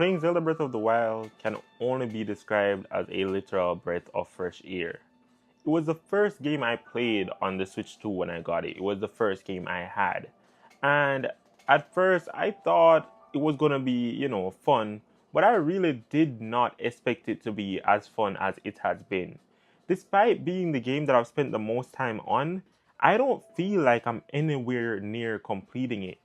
Playing Zelda Breath of the Wild can only be described as a literal breath of fresh air. It was the first game I played on the Switch 2 when I got it. It was the first game I had. And at first, I thought it was going to be, fun, but I really did not expect it to be as fun as it has been. Despite being the game that I've spent the most time on, I don't feel like I'm anywhere near completing it.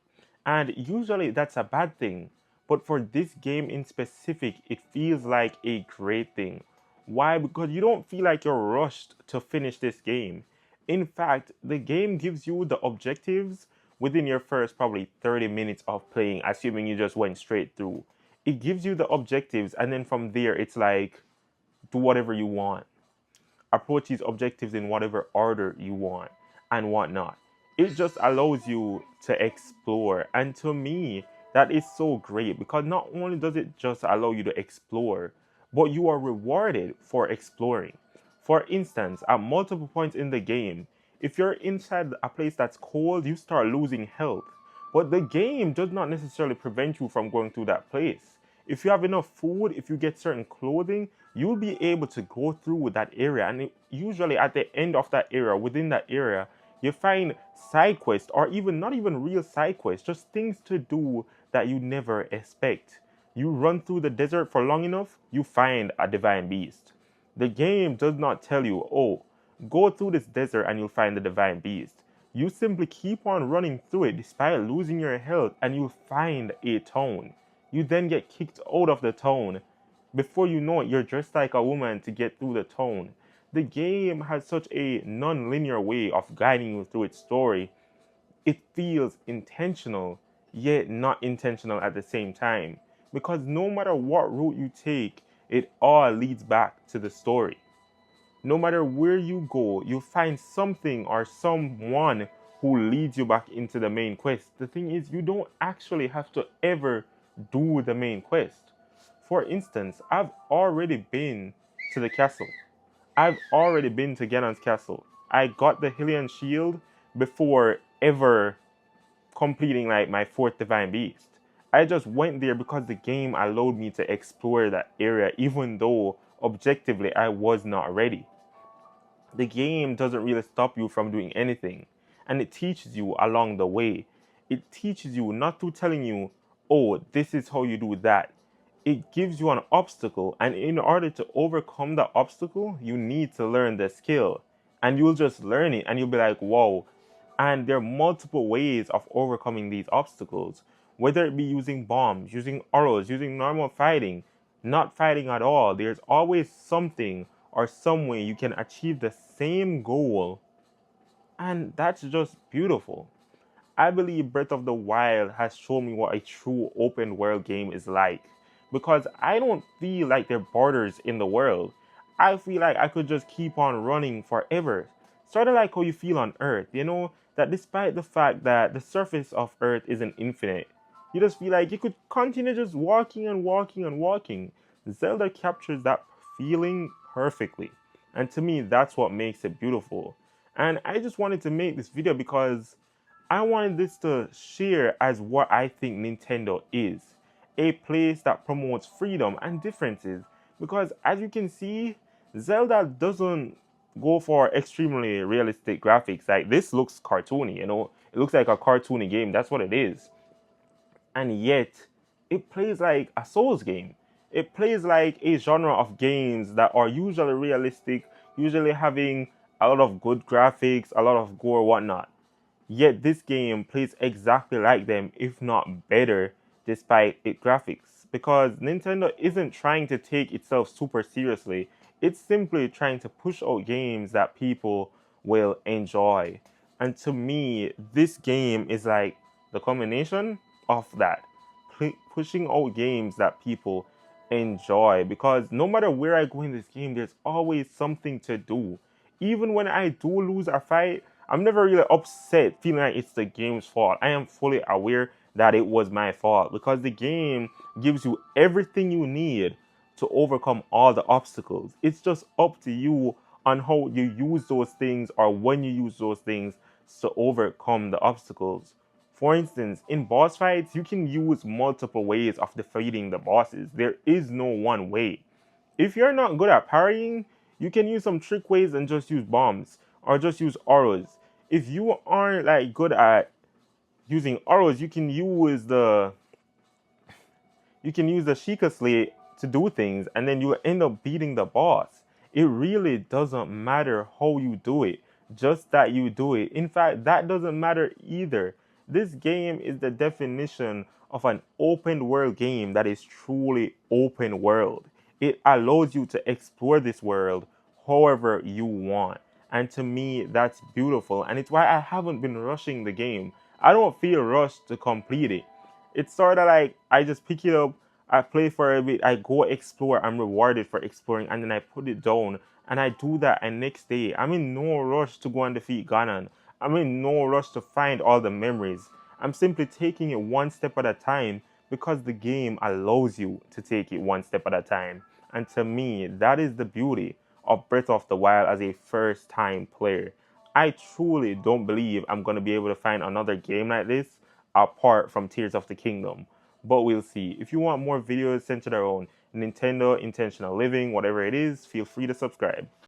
And usually that's a bad thing. But for this game in specific, it feels like a great thing. Why? Because you don't feel like you're rushed to finish this game. In fact, the game gives you the objectives within your first probably 30 minutes of playing, assuming you just went straight through. It gives you the objectives, and then from there, it's like, do whatever you want, approach these objectives in whatever order you want and whatnot. It just allows you to explore. And to me, that is so great because not only does it just allow you to explore, but you are rewarded for exploring. For instance, at multiple points in the game, if you're inside a place that's cold, you start losing health. But the game does not necessarily prevent you from going through that place. If you have enough food, if you get certain clothing, you'll be able to go through that area. And usually at the end of that area, within that area, you find side quests or even not even real side quests, just things to do that you never expect. You run through the desert for long enough, you find a divine beast. The game does not tell you, oh, go through this desert and you'll find the divine beast. You simply keep on running through it despite losing your health and you'll find a town. You then get kicked out of the town. Before you know it, you're dressed like a woman to get through the town. The game has such a non-linear way of guiding you through its story. It feels intentional, yet not intentional at the same time. Because no matter what route you take, it all leads back to the story. No matter where you go, you'll find something or someone who leads you back into the main quest. The thing is, you don't actually have to ever do the main quest. For instance, I've already been to the castle. I've already been to Ganon's castle. I got the Hylian shield before ever completing like my fourth divine beast. I just went there because the game allowed me to explore that area even though objectively I was not ready. The game doesn't really stop you from doing anything, and it teaches you along the way. It teaches you not through telling you, oh, this is how you do that. It gives you an obstacle, and in order to overcome the obstacle, you need to learn the skill. And you'll just learn it, and you'll be like, whoa. And there are multiple ways of overcoming these obstacles, whether it be using bombs, using arrows, using normal fighting, not fighting at all. There's always something or some way you can achieve the same goal, and that's just beautiful. I believe Breath of the Wild has shown me what a true open world game is like because I don't feel like there are borders in the world. I feel like I could just keep on running forever. Sort of like how you feel on Earth, that despite the fact that the surface of Earth isn't infinite, you just feel like you could continue just walking and walking and walking. Zelda captures that feeling perfectly. And to me, that's what makes it beautiful. And I just wanted to make this video because I wanted this to share as what I think Nintendo is. A place that promotes freedom and differences. Because as you can see, Zelda doesn't go for extremely realistic graphics. Like this looks cartoony, It looks like a cartoony game. That's what it is. And yet, it plays like a Souls game. It plays like a genre of games that are usually realistic, usually having a lot of good graphics, a lot of gore, whatnot. Yet this game plays exactly like them, if not better, despite its graphics. Because Nintendo isn't trying to take itself super seriously, it's simply trying to push out games that people will enjoy. And to me, this game is like the combination of that. Pushing out games that people enjoy. Because no matter where I go in this game, there's always something to do. Even when I do lose a fight, I'm never really upset feeling like it's the game's fault. I am fully aware that it was my fault because the game gives you everything you need to overcome all the obstacles. It's just up to you on how you use those things or when you use those things to overcome the obstacles. For instance, in boss fights, you can use multiple ways of defeating the bosses. There is no one way. If you're not good at parrying, you can use some trick ways and just use bombs or just use auras. If you aren't like good at using auras, you can use the Sheikah Slate to do things, and then you end up beating the boss. It really doesn't matter how you do it, just that you do it. In fact, that doesn't matter either. This game is the definition of an open world game that is truly open world. It allows you to explore this world however you want. And to me, that's beautiful. And it's why I haven't been rushing the game. I don't feel rushed to complete it. It's sort of like I just pick it up, I play for a bit, I go explore, I'm rewarded for exploring, and then I put it down and I do that. And next day, I'm in no rush to go and defeat Ganon. I'm in no rush to find all the memories. I'm simply taking it one step at a time because the game allows you to take it one step at a time. And to me, that is the beauty of Breath of the Wild as a first time player. I truly don't believe I'm going to be able to find another game like this apart from Tears of the Kingdom. But we'll see. If you want more videos centered around Nintendo, intentional living, whatever it is, feel free to subscribe.